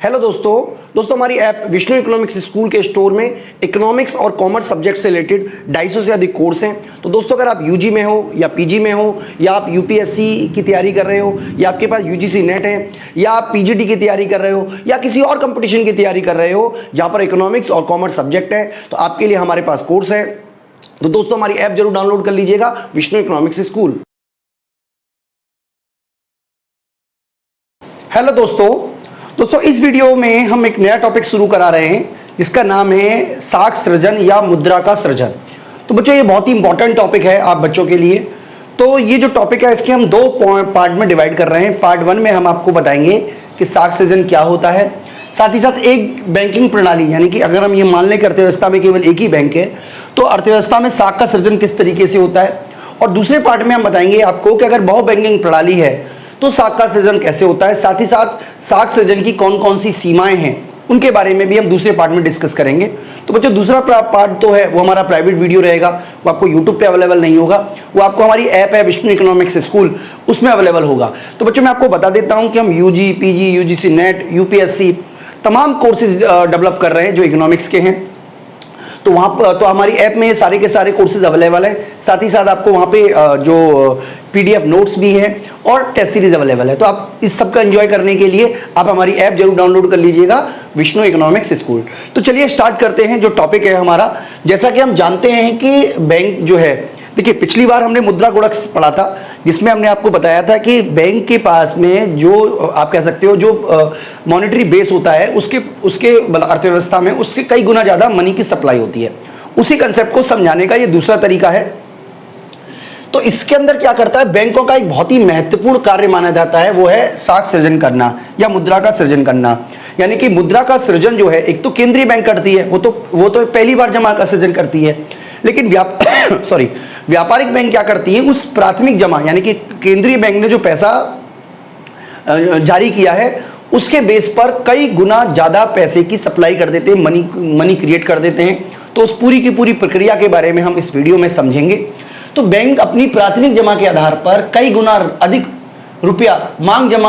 Hello दोस्तों हमारी app Vishnu economics school के स्टोर में इकोनॉमिक्स और कॉमर्स सब्जेक्ट से रिलेटेड 250 से अधिक कोर्स हैं। तो दोस्तों अगर आप यूजी में हो या पीजी में हो या आप यूपीएससी की तैयारी कर रहे हो या आपके पास यूजीसी नेट है या आप पीजीटी की तैयारी कर रहे हो या किसी और कंपटीशन की तैयारी कर रहे हो जहाँ पर इकोनॉमिक्स और कॉमर्स सब्जेक्ट है, तो आपके लिए हमारे पास कोर्स है। तो दोस्तों हमारी ऐप जरूर डाउनलोड कर लीजिएगा, विष्णु इकोनॉमिक्स स्कूल। हेलो दोस्तों इस वीडियो में हम एक नया टॉपिक शुरू करा रहे हैं जिसका नाम है साख सृजन या मुद्रा का सृजन। तो बच्चों ये बहुत ही इंपॉर्टेंट टॉपिक है आप बच्चों के लिए। तो ये जो टॉपिक है इसके हम दो पार्ट में डिवाइड कर रहे हैं। पार्ट 1 में हम आपको बताएंगे कि साख सृजन क्या होता है, साथ ही साथ एक बैंकिंग प्रणाली, यानी कि अगर हम ये मान लें कि अर्थव्यवस्था में केवल एक ही बैंक है तो अर्थव्यवस्था में साख का सृजन किस तरीके से होता है। और दूसरे पार्ट में हम बताएंगे आपको कि अगर बहु बैंकिंग प्रणाली है तो साख का सृजन कैसे होता है। साथ ही साथ साख सृजन की कौन कौन सी सीमाएं हैं उनके बारे में भी हम दूसरे पार्ट में डिस्कस करेंगे। तो बच्चों दूसरा पार्ट तो है वो हमारा प्राइवेट वीडियो रहेगा, वो आपको यूट्यूब पे अवेलेबल नहीं होगा, वो आपको हमारी ऐप है विष्णु इकोनॉमिक्स स्कूल उसमें अवेलेबल होगा। तो बच्चों मैं आपको बता देता हूं कि हम UG, PG, UGC NET, UPSC तमाम कोर्सेज डेवलप कर रहे हैं जो इकोनॉमिक्स के हैं। तो वहाँ पर तो हमारी ऐप में ये सारे के सारे कोर्सेज अवेलेबल है। साथ ही साथ आपको वहाँ पे जो पीडीएफ नोट्स भी हैं और टेस्ट सीरीज अवेलेबल है। तो आप इस सब का एंजॉय करने के लिए आप हमारी ऐप जरूर डाउनलोड कर लीजिएगा, विष्णु इकोनॉमिक्स स्कूल। तो चलिए स्टार्ट करते हैं जो टॉपिक है हमारा। जैसा कि हम जानते हैं कि बैंक जो है, देखिए पिछली बार हमने मुद्रा गुणक पढ़ा था जिसमें हमने आपको बताया था कि बैंक के पास में जो आप कह सकते हो जो मॉनेटरी बेस होता है उसके अर्थव्यवस्था में उससे कई गुना ज़्यादा मनी की सप्लाई होती है। उसी कंसेप्ट को समझाने का ये दूसरा तरीका है। तो इसके अंदर क्या करता है, बैंकों का एक बहुत ही महत्वपूर्ण कार्य माना जाता है, वो है साख सृजन करना या मुद्रा का सृजन करना। यानी कि मुद्रा का सृजन जो है एक तो केंद्रीय बैंक करती है, वो तो पहली बार जमा का सृजन करती है। लेकिन व्यापारिक बैंक क्या करती है, उस प्राथमिक जमा यानी कि केंद्रीय बैंक ने जो पैसा जारी किया है उसके बेस पर कई गुना ज्यादा पैसे की सप्लाई कर देते हैं, मनी क्रिएट कर देते हैं। तो उस पूरी की पूरी प्रक्रिया के बारे में हम इस वीडियो में समझेंगे। तो बैंक अपनी प्राथमिक जमा के आधार पर कई गुना अधिक रुपया मांग जमा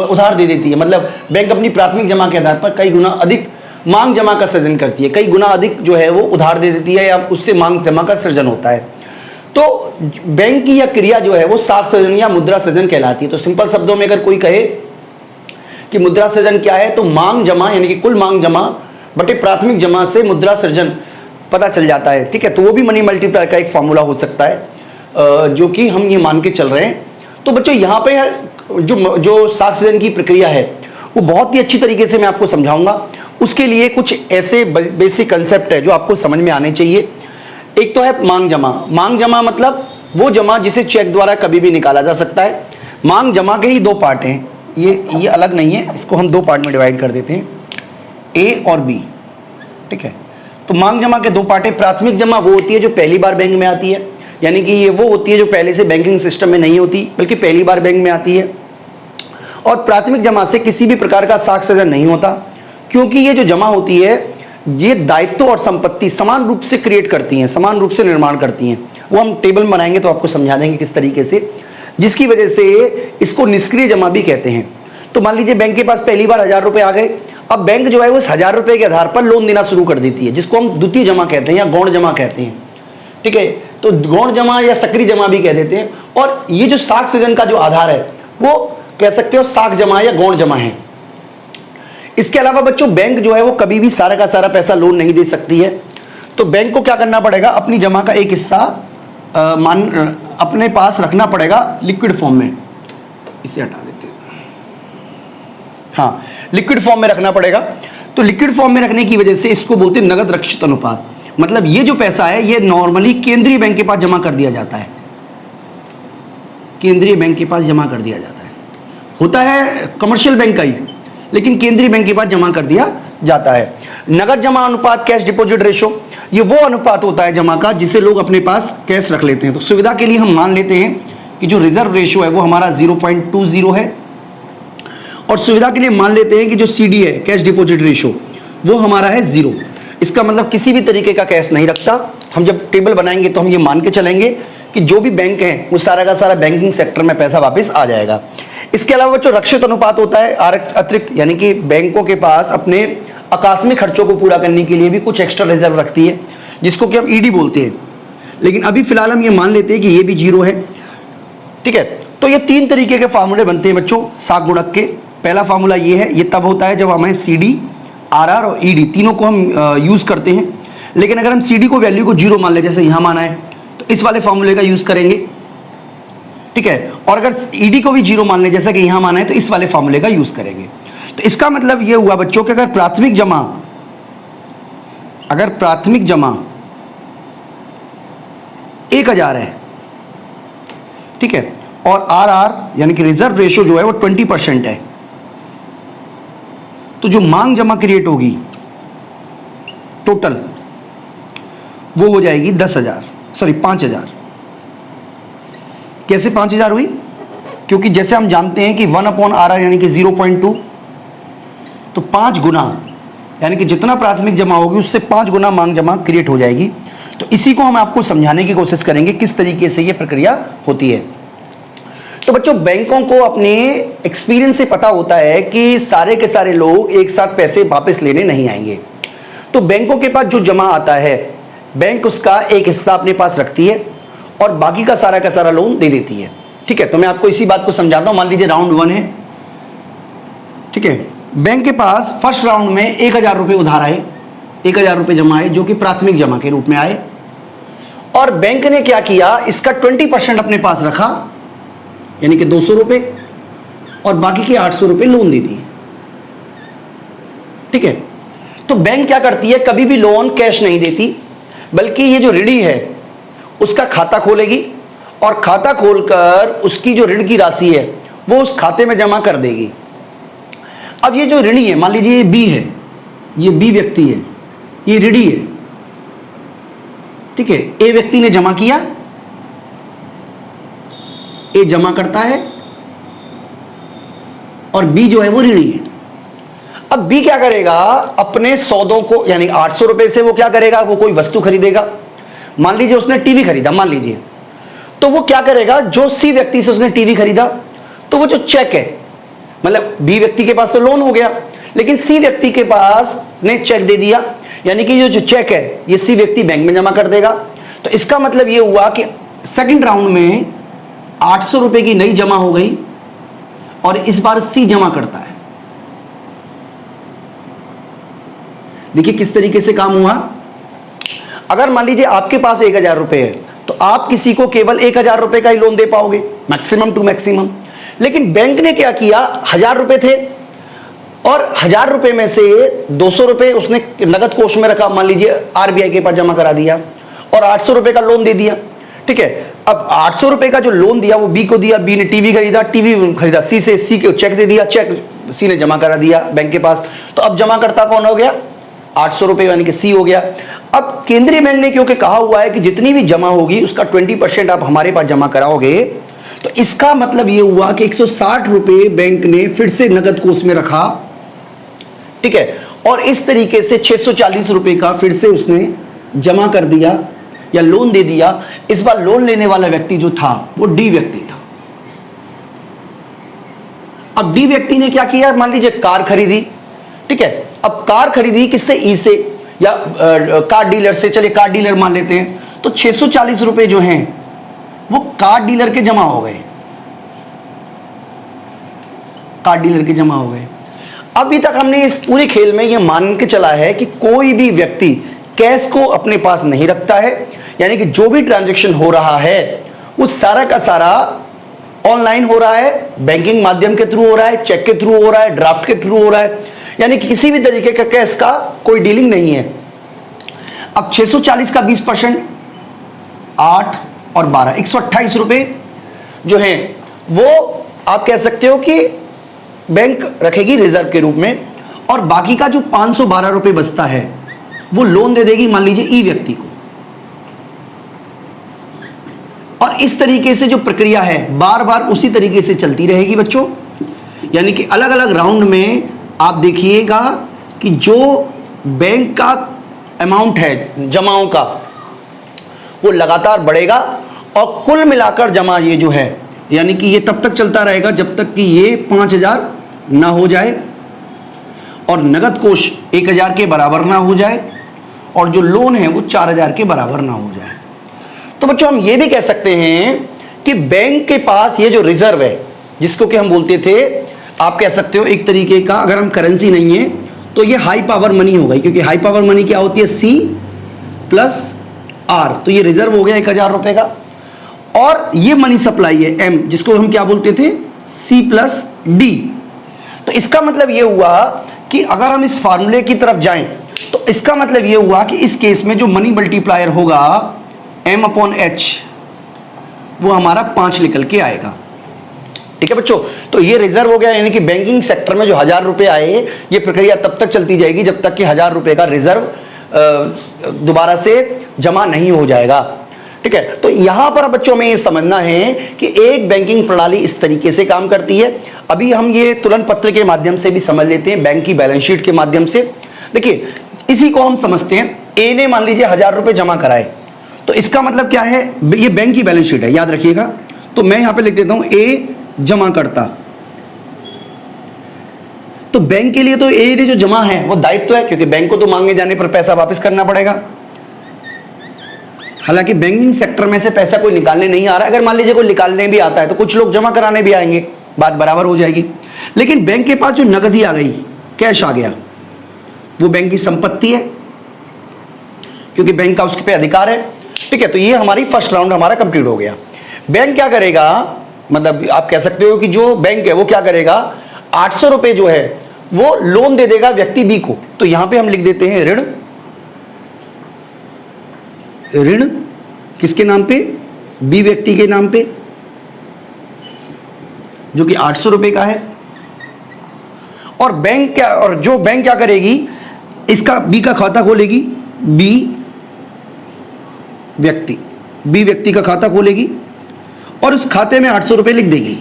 उधार दे देती है। मतलब बैंक अपनी प्राथमिक जमा के आधार पर कई गुना अधिक मांग जमा का सृजन करती है, कई गुना अधिक जो है वो उधार दे देती है या उससे मांग जमा का सृजन होता है। तो बैंक की यह क्रिया जो है वो साख सृजन या मुद्रा सृजन कहलाती है। तो सिंपल शब्दों में अगर कोई कहे कि मुद्रा सृजन क्या है, तो मांग जमा यानी कि कुल मांग जमा बटे प्राथमिक जमा से मुद्रा सृजन पता चल जाता है। ठीक है, तो वो भी मनी मल्टीप्लाई का एक फॉर्मूला हो सकता है जो कि हम ये मान के चल रहे हैं। तो बच्चों यहाँ पे जो साख सृजन की प्रक्रिया है वो बहुत ही अच्छी तरीके से मैं आपको समझाऊंगा। उसके लिए कुछ ऐसे बेसिक कंसेप्ट है जो आपको समझ में आने चाहिए। एक तो है मांग जमा। मांग जमा मतलब वो जमा जिसे चेक द्वारा कभी भी निकाला जा सकता है। मांग जमा के ही दो पार्ट हैं, ये अलग नहीं है, इसको हम दो पार्ट में डिवाइड कर देते हैं, ए और बी। ठीक है, तो मांग जमा के दो पार्ट है। प्राथमिक जमा वो होती है जो पहली बार बैंक में आती है, यानी कि ये वो होती है जो पहले से बैंकिंग सिस्टम में नहीं होती बल्कि पहली बार बैंक में आती है। और प्राथमिक जमा से किसी भी प्रकार का साख सृजन नहीं होता, क्योंकि ये जो जमा होती है ये दायित्व और संपत्ति समान रूप से क्रिएट करती हैं, समान रूप से निर्माण करती हैं। वो हम टेबल बनाएंगे तो आपको समझा देंगे किस तरीके से, जिसकी वजह से इसको निष्क्रिय जमा भी कहते हैं। तो मान लीजिए बैंक के पास पहली बार 1000 रुपए आ गए, अब बैंक जो है वो 1000 रुपए के आधार पर लोन देना शुरू कर देती है, जिसको हम द्वितीय जमा कहते हैं या गौण जमा कहते हैं। ठीक है, तो गौण जमा या सक्रिय जमा भी कह देते हैं। और ये जो साख सृजन का जो आधार है वो कह सकते हो साख जमा या गौण जमा है। इसके अलावा बच्चों बैंक जो है वो कभी भी सारा का सारा पैसा लोन नहीं दे सकती है। तो बैंक को क्या करना पड़ेगा, अपनी जमा का एक हिस्सा अपने पास रखना पड़ेगा लिक्विड फॉर्म में। इसे हटा देते हैं, हाँ लिक्विड फॉर्म में रखना पड़ेगा। तो लिक्विड फॉर्म में रखने की वजह से इसको बोलते हैं नगद रक्षित अनुपात। मतलब ये जो पैसा है ये नॉर्मली केंद्रीय बैंक के पास जमा कर दिया जाता है, केंद्रीय बैंक के पास जमा कर दिया जाता है। होता है कमर्शियल बैंक का ही, लेकिन केंद्रीय बैंक के पास जमा कर दिया जाता है। नगद जमा अनुपात, कैश डिपॉजिट रेशो, ये वो अनुपात होता है जमा का जिसे लोग अपने पास कैश रख लेते हैं। तो सुविधा के लिए हम मान लेते हैं कि जो रिजर्व रेशो है वो हमारा 0.20 है, और सुविधा के लिए मान लेते हैं कि जो सीडी है, कैश डिपॉजिट रेशो, वो हमारा है 0। इसका मतलब किसी भी तरीके का कैश नहीं रखता। हम जब टेबल बनाएंगे तो हम ये मान के चलेंगे कि जो भी बैंक है वो सारा का सारा बैंकिंग सेक्टर में पैसा वापस आ जाएगा। इसके अलावा बच्चों रक्षित अनुपात होता है अतिरिक्त, यानी कि बैंकों के पास अपने आकस्मिक खर्चों को पूरा करने के लिए भी कुछ एक्स्ट्रा रिजर्व रखती है, जिसको कि हम ईडी बोलते हैं। लेकिन अभी फिलहाल हम ये मान लेते हैं कि ये भी जीरो है, ठीक है। तो ये 3 तरीके के फार्मूले बनते हैं बच्चों साख गुणक के। पहला फार्मूला ये है, ये तब होता है जब हमें सीडी, आरआर और ईडी तीनों को हम यूज करते हैं। लेकिन अगर हम सीडी को वैल्यू को जीरो मान ले, जैसे यहां माना है, तो इस वाले फार्मूले का यूज करेंगे, ठीक है। और अगर ईडी को भी जीरो मान ले, जैसा कि यहां माना है, तो इस वाले फार्मूले का यूज करेंगे। तो इसका मतलब ये हुआ बच्चों कि अगर प्राथमिक जमा 1000 है, ठीक है, और आरआर यानी कि रिजर्व रेशियो जो है वो 20% है, तो जो मांग जमा क्रिएट होगी टोटल वो हो जाएगी 5000। कैसे 5000 हुई? क्योंकि जैसे हम जानते हैं कि 1/RR यानी कि 0.2, तो 5 गुना, यानी कि जितना प्राथमिक जमा होगी उससे 5 गुना मांग जमा क्रिएट हो जाएगी। तो इसी को हम आपको समझाने की कोशिश करेंगे किस तरीके से ये प्रक्रिया होती है। तो बच्चों बैंकों को अपने एक्सपीरियंस से पता होता है कि सारे के सारे लोग एक साथ पैसे वापस लेने नहीं आएंगे। तो बैंकों के पास जो जमा आता है, बैंक उसका एक हिस्सा अपने पास रखती है और बाकी का सारा लोन दे देती है, ठीक है। तो मैं आपको इसी बात को समझाता हूं। मान लीजिए राउंड 1 है, ठीक है। बैंक के पास फर्स्ट राउंड में 1000 रुपए उधार आए, 1000 रुपए जमा आए, जो कि प्राथमिक जमा के रूप में आए, और बैंक ने क्या किया, इसका 20% अपने पास रखा, यानी कि 200 रुपए, और बाकी के 800 रुपए लोन दे दिए, ठीक है। तो बैंक क्या करती है, कभी भी लोन कैश नहीं देती, बल्कि ये जो ऋणी है उसका खाता खोलेगी और खाता खोलकर उसकी जो ऋण की राशि है वो उस खाते में जमा कर देगी। अब ये जो ऋणी है, मान लीजिए ये बी है, ये बी व्यक्ति है, ये ऋणी है, ठीक है। ए व्यक्ति ने जमा किया, ए जमा करता है, और बी जो है वो ऋणी है। अब बी क्या करेगा, अपने सौदों को, यानी 800 रुपए से वो क्या करेगा, वो कोई वस्तु खरीदेगा। मान लीजिए उसने टीवी खरीदा, मान लीजिए, तो वो क्या करेगा, जो सी व्यक्ति से उसने टीवी खरीदा, तो वो जो चेक है, मतलब बी व्यक्ति के पास तो लोन हो गया, लेकिन सी व्यक्ति के पास ने चेक दे दिया, यानी कि ये जो चेक है ये सी व्यक्ति बैंक में जमा कर देगा। तो इसका मतलब ये हुआ कि सेकंड राउंड में 800 रुपए की नई जमा हो गई, और इस बार सी जमा करता है। देखिए किस तरीके से काम हुआ। अगर मान लीजिए आपके पास 1000 रुपए है, तो आप किसी को केवल 1000 रुपए का ही लोन दे पाओगे, मैक्सिमम टू मैक्सिमम। लेकिन बैंक ने क्या किया, 1000 रुपए थे, और 1000 रुपए में से 200 रुपए उसने नगद कोष में रखा, मान लीजिए आरबीआई के पास जमा करा दिया, और 800 रुपए का लोन दे दिया, ठीक है। अब 800 रुपए का जो लोन दिया वो बी को दिया, बी ने टीवी खरीदा सी से, सी को चेक दे दिया, चेक सी ने जमा करा दिया बैंक के पास। तो अब जमा करता कौन हो गया, 800 रुपए, यानी कि सी हो गया। अब केंद्रीय बैंक ने क्योंकि कहा हुआ है कि जितनी भी जमा होगी उसका 20% आप हमारे पास जमा कराओगे, तो इसका मतलब ये हुआ कि 160 रुपए बैंक ने फिर से नगद कोष में रखा, ठीक है, और इस तरीके से 640 रुपए का फिर से उसने जमा कर दिया या लोन दे दिया। इस बार लोन लेने वाला व्यक्ति जो था वो डी व्यक्ति था। अब डी व्यक्ति ने क्या किया, मान लीजिए कार खरीदी, ठीक है। अब कार खरीदी किससे, ई से, या कार डीलर से, चलिए कार डीलर मान लेते हैं। तो 640 रुपए जो हैं वो कार डीलर के जमा हो गए, कार डीलर के जमा हो गए। अभी तक हमने इस पूरे खेल में ये मान के चला है कि कोई भी व्यक्ति कैश को अपने पास नहीं रखता है, यानी कि जो भी ट्रांजैक्शन हो रहा है वो सारा का सारा ऑनलाइन हो रहा है, बैंकिंग माध्यम के थ्रू हो रहा है, चेक के थ्रू हो रहा है, ड्राफ्ट के थ्रू हो रहा है, यानी कि किसी भी तरीके का कैश का कोई डीलिंग नहीं है। अब 640 का 20%, 8 और 12, 128 रुपए जो हैं वो आप कह सकते हो कि बैंक रखेगी रिजर्व के रूप में, और बाकी का जो 512 रुपए बचता है वो लोन दे देगी मान लीजिए ई व्यक्ति को। और इस तरीके से जो प्रक्रिया है बार बार उसी तरीके से चलती रहेगी बच्चों, यानी कि अलग अलग राउंड में आप देखिएगा कि जो बैंक का अमाउंट है जमाओं का वो लगातार बढ़ेगा, और कुल मिलाकर जमा ये जो है, यानी कि ये तब तक चलता रहेगा जब तक कि ये 5,000 ना हो जाए और नगद कोष 1,000 के बराबर ना हो जाए और जो लोन है वो 4,000 के बराबर ना हो जाए। तो बच्चों हम ये भी कह सकते हैं कि बैंक के पास ये जो रिजर्व है, जिसको कि हम बोलते थे, आप कह सकते हो एक तरीके का, अगर हम करेंसी नहीं है तो ये हाई पावर मनी हो गई, क्योंकि हाई पावर मनी क्या होती है, C प्लस R। तो ये रिजर्व हो गया 1,000 रुपए का। और ये मनी सप्लाई है M, जिसको हम क्या बोलते थे, C प्लस D। तो इसका मतलब ये हुआ कि अगर हम इस फार्मूले की तरफ जाएं तो इसका मतलब ये हुआ कि इस केस में जो मनी मल्टीप्लायर होगा M/H, वो हमारा 5 निकल के आएगा। ठीक है बच्चों, तो ये रिजर्व हो गया, यानी कि बैंकिंग सेक्टर में जो 1,000 रुपए आए, ये प्रक्रिया तब तक चलती जाएगी जब तक कि 1,000 रुपए का रिजर्व दोबारा से जमा नहीं हो जाएगा। ठीक है, तो यहां पर बच्चों में ये समझना है कि एक बैंकिंग प्रणाली इस तरीके से काम करती है। अभी हम ये तुलन पत्र के माध्यम से भी समझ लेते हैं, बैंक की बैलेंस शीट के माध्यम से। देखिए, इसी को हम समझते हैं, ए ने मान लीजिए 1,000 रुपए जमा कराए, तो इसका मतलब क्या है, ये बैंक की बैलेंस शीट है, याद रखिएगा। तो मैं यहां पे लिख देता हूं ए जमा करता। तो बैंक के लिए तो ए ने जो जमा है वो दायित्व है, क्योंकि बैंक को तो मांगे जाने पर पैसा वापस करना पड़ेगा। हालांकि बैंकिंग सेक्टर में से पैसा कोई निकालने नहीं आ रहा है, अगर मान लीजिए कोई निकालने भी आता है तो कुछ लोग जमा कराने भी आएंगे, बात बराबर हो जाएगी। लेकिन बैंक के पास जो नगदी आ गई, कैश आ गया, वो बैंक की संपत्ति है, क्योंकि बैंक का उसके पे अधिकार है। ठीक है, तो ये हमारी फर्स्ट राउंड हमारा कंप्लीट हो गया। बैंक क्या करेगा, मतलब आप कह सकते हो कि जो बैंक है वो क्या करेगा, 800 रुपए जो है वो लोन दे देगा व्यक्ति बी को। तो यहां पे हम लिख देते हैं ऋण, ऋण किसके नाम पे, बी व्यक्ति के नाम पे, जो कि 800 रुपए का है। और बैंक क्या, और जो बैंक क्या करेगी, इसका बी का खाता खोलेगी, बी व्यक्ति का खाता खोलेगी और उस खाते में 800 रुपए लिख देगी।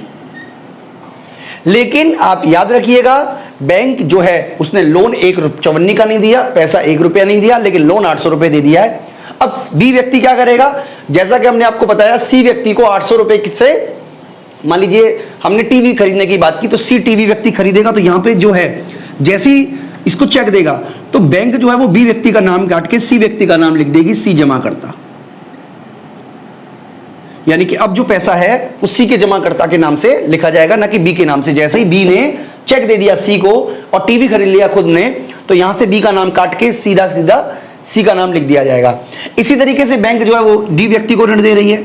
लेकिन आप याद रखिएगा, बैंक जो है उसने लोन 1 का नहीं दिया, पैसा 1 रुपया नहीं दिया, लेकिन लोन 800 रुपए दे दिया है। अब बी व्यक्ति क्या करेगा, जैसा कि हमने आपको बताया, सी व्यक्ति को 800 रुपए से, मान लीजिए हमने टीवी खरीदने की बात की, तो सी टीवी व्यक्ति खरीदेगा। तो यहां पे जो है जैसे ही इसको चेक देगा तो बैंक जो है वो बी व्यक्ति का नाम काट के सी व्यक्ति का नाम लिख देगी, सी जमा करता। यानी कि अब जो पैसा है वो सी के जमाकर्ता के नाम से लिखा जाएगा, ना कि बी के नाम से। जैसे ही बी ने चेक दे दिया सी को और टीवी खरीद लिया खुद ने, तो यहां से बी का नाम काट के सीधा सीधा सी का नाम लिख दिया जाएगा। इसी तरीके से बैंक जो है वो डी व्यक्ति को ऋण दे रही है।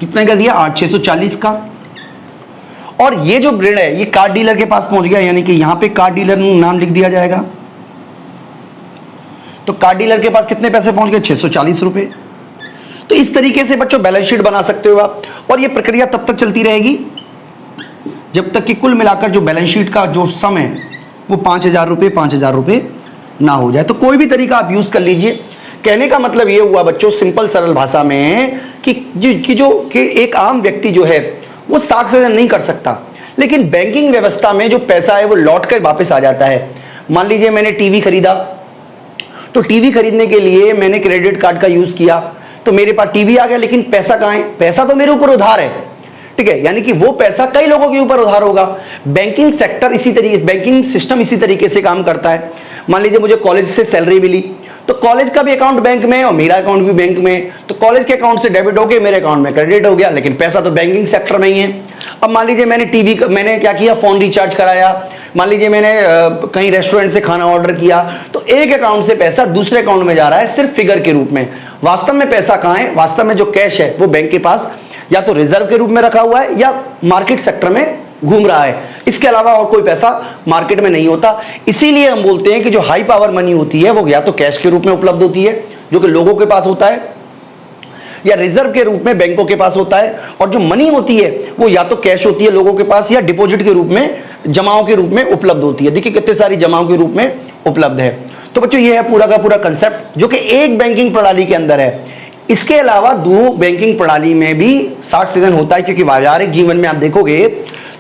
कितने का दिया, 8,640 का। और ये जो ऋण है ये कार डीलर के पास पहुंच गया, यानी कि यहां पे कार डीलर नाम लिख दिया जाएगा। तो कार डीलर के पास कितने पैसे पहुंच गए, 640 रुपए। तो इस तरीके से बच्चों बैलेंस शीट बना सकते हो आप, और ये प्रक्रिया तब तक चलती रहेगी जब तक कि कुल मिलाकर जो बैलेंस शीट का जो सम है वो 5,000 रुपए ना हो जाए। तो कोई भी तरीका आप यूज कर लीजिए। कहने का मतलब ये हुआ बच्चों, सिंपल सरल भाषा में, कि एक आम व्यक्ति जो है वो साख सृजन नहीं कर सकता, लेकिन बैंकिंग व्यवस्था में जो पैसा है वो लौट कर वापस आ जाता है। मान लीजिए मैंने टीवी खरीदा, तो टीवी खरीदने के लिए मैंने क्रेडिट कार्ड का यूज किया, तो मेरे पास टीवी आ गया, लेकिन पैसा कहां है, पैसा तो मेरे ऊपर उधार है। ठीक है, यानी कि वो पैसा कई लोगों के ऊपर उधार होगा। बैंकिंग सेक्टर इसी तरीके, बैंकिंग सिस्टम इसी तरीके से काम करता है। मान लीजिए मुझे कॉलेज से सैलरी मिली, तो कॉलेज का भी अकाउंट बैंक में और मेरा अकाउंट भी बैंक में, तो कॉलेज के अकाउंट से डेबिट हो गया, मेरे अकाउंट में क्रेडिट हो गया, लेकिन पैसा तो बैंकिंग सेक्टर में ही है। अब मान लीजिए मैंने क्या किया, फोन रिचार्ज कराया, मान लीजिए मैंने कहीं रेस्टोरेंट से खाना ऑर्डर किया, तो एक अकाउंट से पैसा दूसरे अकाउंट में जा रहा है सिर्फ फिगर के रूप में। वास्तव में पैसा कहां है, वास्तव में जो कैश है वो बैंक के पास या तो रिजर्व के रूप में रखा हुआ है या मार्केट सेक्टर में घूम रहा है। इसके अलावा और कोई पैसा मार्केट में नहीं होता। इसीलिए हम बोलते हैं कि जो हाई पावर मनी होती है वो या तो कैश के रूप में उपलब्ध होती है, जो कि लोगों के पास होता है, या रिजर्व के रूप में बैंकों के पास होता है, और जो मनी होती है वो या तो कैश होती है लोगों के पास, या डिपॉजिट के रूप में, जमाओं के रूप में उपलब्ध होती है। देखिए कितने सारी जमाओं के रूप में उपलब्ध है। तो बच्चों ये है पूरा का पूरा कंसेप्ट, जो कि एक बैंकिंग प्रणाली के अंदर है। इसके अलावा दो बैंकिंग प्रणाली में भी साख सृजन होता है, क्योंकि व्यावहारिक जीवन में आप देखोगे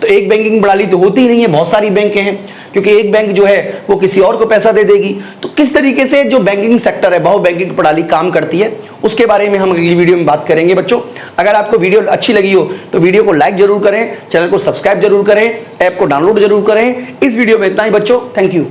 तो एक बैंकिंग प्रणाली तो होती ही नहीं है, बहुत सारी बैंक हैं, क्योंकि एक बैंक जो है वो किसी और को पैसा दे देगी। तो किस तरीके से जो बैंकिंग सेक्टर है, बहु बैंकिंग प्रणाली काम करती है, उसके बारे में हम अगली वीडियो में बात करेंगे बच्चों। अगर आपको वीडियो अच्छी लगी हो तो वीडियो को लाइक जरूर करें, चैनल को सब्सक्राइब जरूर करें, ऐप को डाउनलोड जरूर करें। इस वीडियो में इतना ही बच्चों, थैंक यू।